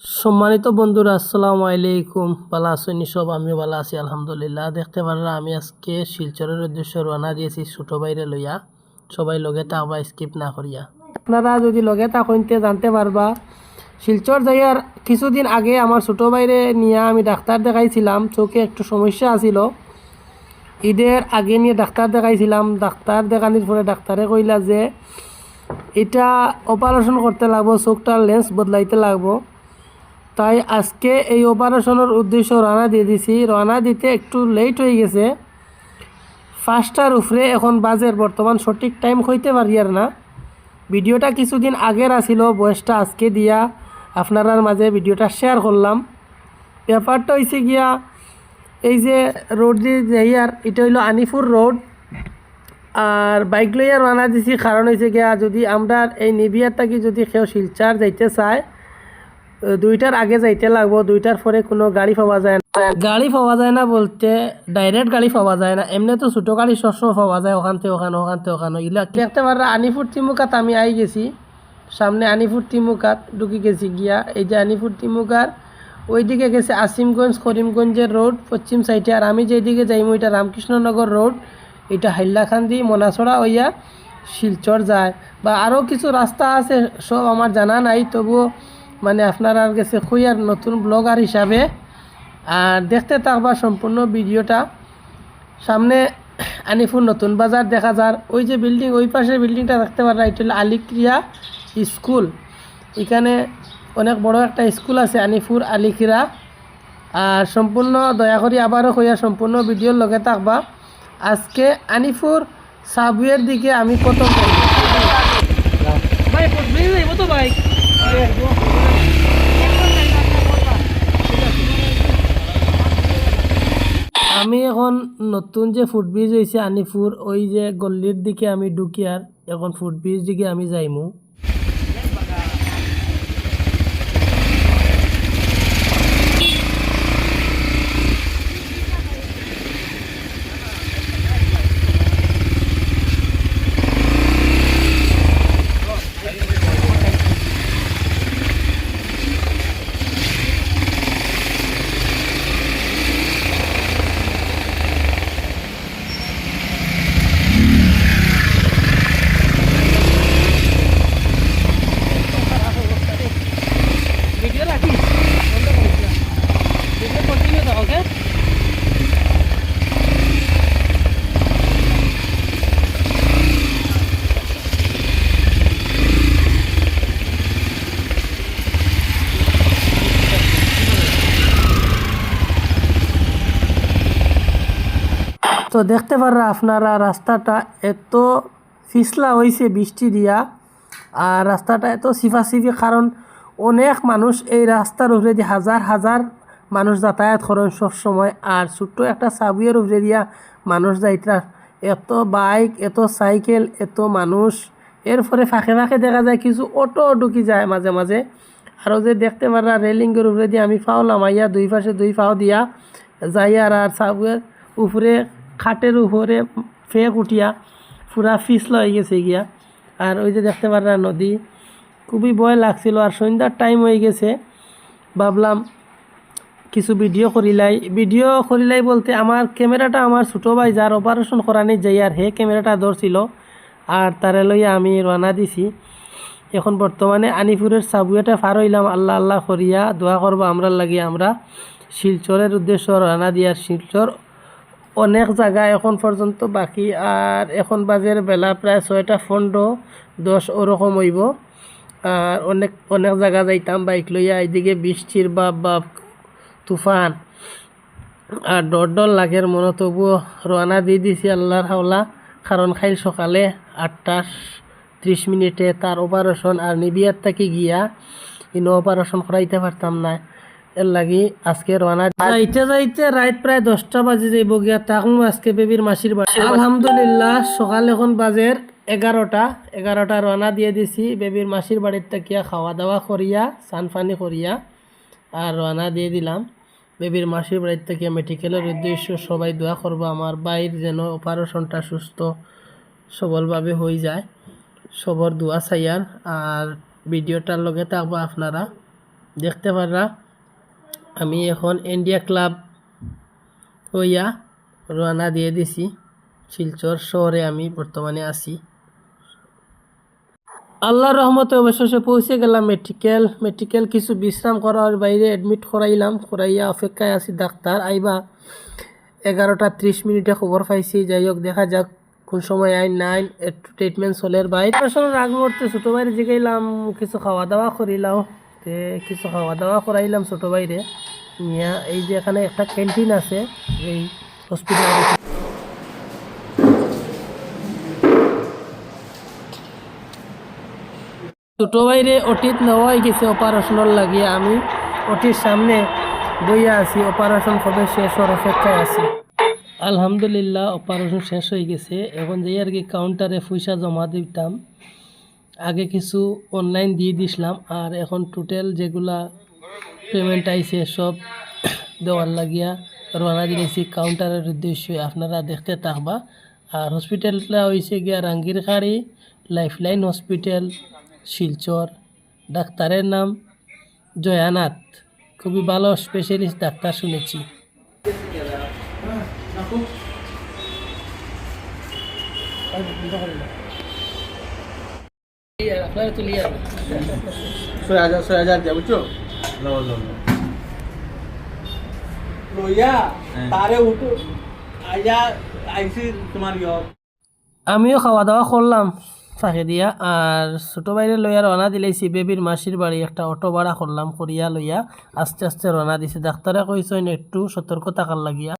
সম্মানিত বন্ধুরা, আসসালামু আলাইকুম। ভালো আছেন সব? আমিও ভালো আছি আলহামদুলিল্লাহ। দেখতে পাররা আমি আজকে শিলচরের উদ্দেশ্যে রওনা দিয়েছি ছোট বাইরে লইয়া। সবাই লগে থাকবা, স্কিপ না করিয়া। আপনারা যদি লগে থাকতে জানতে পারবা, শিলচর যাইয়ার কিছুদিন আগে আমার ছোট বাইরে নিয়ে আমি ডাক্তার দেখাইছিলাম। চোখে একটু সমস্যা আছিল, ঈদের আগে নিয়ে ডাক্তার দেখাইছিলাম। ডাক্তার দেখানোর পরে ডাক্তারে কইলা যে এটা অপারেশন করতে লাগবো, চোখটার লেন্স বদলাইতে লাগবো। তাই আজকে এই অপারেশনের উদ্দেশ্য রওনা দিয়ে দিছি। রওনা দিতে একটু লেট হয়ে গেছে, 5টার উপরে এখন বাজের। বর্তমান সঠিক টাইম হইতে পারি আর না। ভিডিওটা কিছুদিন আগের আসিল, বয়সটা আজকে দিয়া আপনার মাঝে ভিডিওটা শেয়ার করলাম। ব্যাপারটা হয়েছে গিয়া, এই যে রোড দিয়ে যাইয়ার, এটা হইল আনিপুর রোড। আর বাইক লইয়া রওনা দিছি, কারণ হয়েছে গিয়া যদি আমরা এই নিবিয়ার থাকি যদি কেউ শিলচর যাইতে চায়, 2টার আগে যাইতে লাগবো। 2টার পরে কোনো গাড়ি পাওয়া যায় না। গাড়ি পাওয়া যায় না বলতে ডাইরেক্ট গাড়ি পাওয়া যায় না, এমনি তো ছোটো গাড়ি সবসময় পাওয়া যায়। ওখানতে ওখানো ইলা দেখতে পাররা। আনিপুর তিমুকাত আমি আই গেছি, সামনে আনিপুর তিমুকাত ঢুকি গেছি গিয়া। এই যে আনিপুর তিমুকার ওইদিকে গেছে আসিমগঞ্জ করিমগঞ্জের রোড পশ্চিম সাইডে। আর আমি যেদিকে যাইমু এটা রামকৃষ্ণনগর রোড। এটা হাইলাকান্দি মনাছড়া হইয়া শিলচর যায়, বা আরও কিছু রাস্তা আছে, সব আমার জানা নাই। তবুও মানে আপনার কাছে খুঁয়ার নতুন ব্লগার হিসাবে আর দেখতে থাকবা সম্পূর্ণ ভিডিওটা। সামনে আনিপুর নতুন বাজার দেখা যার, ওই যে বিল্ডিং, ওই পাশের বিল্ডিংটা দেখতে পারা, এটা হলো আলিক্রিয়া স্কুল। এখানে অনেক বড় একটা স্কুল আছে, আনিপুর আলিক্রিয়া। আর সম্পূর্ণ দয়া করি আবারও কইয়া সম্পূর্ণ ভিডিওর লগে থাকবা। আজকে আনিপুর সাবওয়ের দিকে আমি প্রথম আমি এখন নতুন যে ফুটব্রিজ হয়েছে আনিপুর, ওই যে গল্লির দিকে আমি ঢুকি। আর এখন ফুটব্রিজ দিকে আমি যাইমু। তো দেখতে পাররা আপনারা, রাস্তাটা এত পিছলা হয়েছে বৃষ্টি দিয়া। আর রাস্তাটা এত সিফাসিফি, কারণ অনেক মানুষ এই রাস্তার উপরে দিয়ে হাজার হাজার মানুষ যাতায়াত করেন সব সময়। আর ছোট্ট একটা সাবুয়ের উপরে দিয়া মানুষ যাইতরা, এত বাইক, এত সাইকেল, এত মানুষ। এরপরে ফাঁকে ফাঁকে দেখা যায় কিছু অটো ঢুকি যায় মাঝে মাঝে। আরও যে দেখতে পাররা রেলিংয়ের উপরে দিয়ে আমি ফাও লামাইয়া, দুই পাশে দুই ফাও দিয়া যাই। আর সাবুয়ের উপরে খাটের উপরে ফেক উঠিয়া পুরা পিছলা হয়ে গেছে গিয়া। আর ওই যে দেখতে পারা নদী, খুবই ভয় লাগছিল। আর সন্ধ্যার টাইম হয়ে গেছে, ভাবলাম কিছু ভিডিও করিলাই বলতে আমার ক্যামেরাটা আমার ছোটো ভাই যার অপারেশন করানি যাই, আর হে ক্যামেরাটা ধরছিল। আর তারে লইয়া আমি রওনা দিছি। এখন বর্তমানে আনিপুরের সাবুয়েটা পার হইলাম। আল্লাহ আল্লাহ করিয়া দোয়া করবো আমরা লাগিয়ে। আমরা শিলচরের উদ্দেশ্য রওনা দিয়ার। শিলচর অনেক জায়গা এখন পর্যন্ত বাকি। আর এখন বাজের বেলা প্রায় 6:15, 10 ওরকম হইব। আর অনেক অনেক জায়গা যাইতাম বাইক লইয়া। এইদিকে বৃষ্টির বা তুফান আর ডর লাগের মনে, তবুও রওনা দিয়ে দিছি আল্লাহর হাওলা। কারণ খাইল সকালে 8:30 তার অপারেশন। আর নিবিয়ার থেকে গিয়া ইনো অপারেশন করাইতে পারতাম না, এর লাগি আজকে রওনা যাইতে রাত প্রায় 10টা বাজে যাইব গিয়া। তখন আজকে বেবির মাসির বাড়ি। আলহামদুলিল্লাহ সকাল এখন বাজের 11টা রওনা দিয়ে দিছি বেবির মাসির বাড়ির থেকে। খাওয়া দাওয়া করিয়া স্নান পানি করিয়া আর রওনা দিয়ে দিলাম বেবির মাসির বাড়ির থেকে। মেডিকেলের উদ্দেশ্য সবাই দোয়া করবো আমার বাইর যেন অপারেশনটা সুস্থ সবলভাবে হয়ে যায়, সবর দোয়া চাইয়ার। আর ভিডিওটার লগে থাকবো আপনারা। দেখতে পাররা আমি এখন ইন্ডিয়া ক্লাব হইয়া রওনা দিয়ে দিছি। শিলচর শহরে আমি বর্তমানে আছি। আল্লাহর রহমতে অবশেষে পৌঁছে গেলাম মেডিকেল কিছু বিশ্রাম করার বাইরে অ্যাডমিট করাইয়া অপেক্ষায় আছি ডাক্তার আইবা। 11:30 খবর পাইছি। যাই হোক দেখা যাক কোন সময় আইন নাই একটু ট্রিটমেন্ট চলের বাইরে। আসলে আগ মুহূর্তে ছোটো বাইরে জিগাইলাম কিছু খাওয়া দাওয়া করিলাম, কিছু খাওয়া দাওয়া করাইলাম ছোটো বাইরে নিয়া। এই যে এখানে একটা ক্যান্টিন আছে এই হসপিটালে। ছোটো বাইরে অটিত নেওয়াই গেছে অপারেশনের লাগিয়ে। আমি অটির সামনে বইয়া আছি, অপারেশন কবে শেষ হওয়ার অপেক্ষায় আছি। আলহামদুলিল্লাহ অপারেশন শেষ হয়ে গেছে। এখন যেই আর কি কাউন্টারে পয়সা জমা দিতাম, আগে কিছু অনলাইন দিয়ে দিছিলাম আর এখন টোটাল যেগুলা পেমেন্ট আইছে সব দেওয়ার লাগিয়া রওনা দিয়েছি কাউন্টারের উদ্দেশ্যে। আপনারা দেখতে থাকবা। আর হসপিটালটা হয়েছে গিয়া রাঙ্গিরখাড়ি লাইফলাইন হসপিটাল শিলচর। ডাক্তারের নাম জয়ানাথ, খুবই ভালো স্পেশালিস্ট ডাক্তার শুনেছি। আমিও খাওয়া দাওয়া করলাম ফাঁকে দিয়া। আর ছোটো বাইরে লইয়া রওনা দিলেছি বেবির মাসির বাড়ি। একটা অটো ভাড়া করলাম, করিয়া লইয়া আস্তে আস্তে রওনা দিছি। ডাক্তারে কইছেন একটু সতর্ক থাকার লাগিয়া।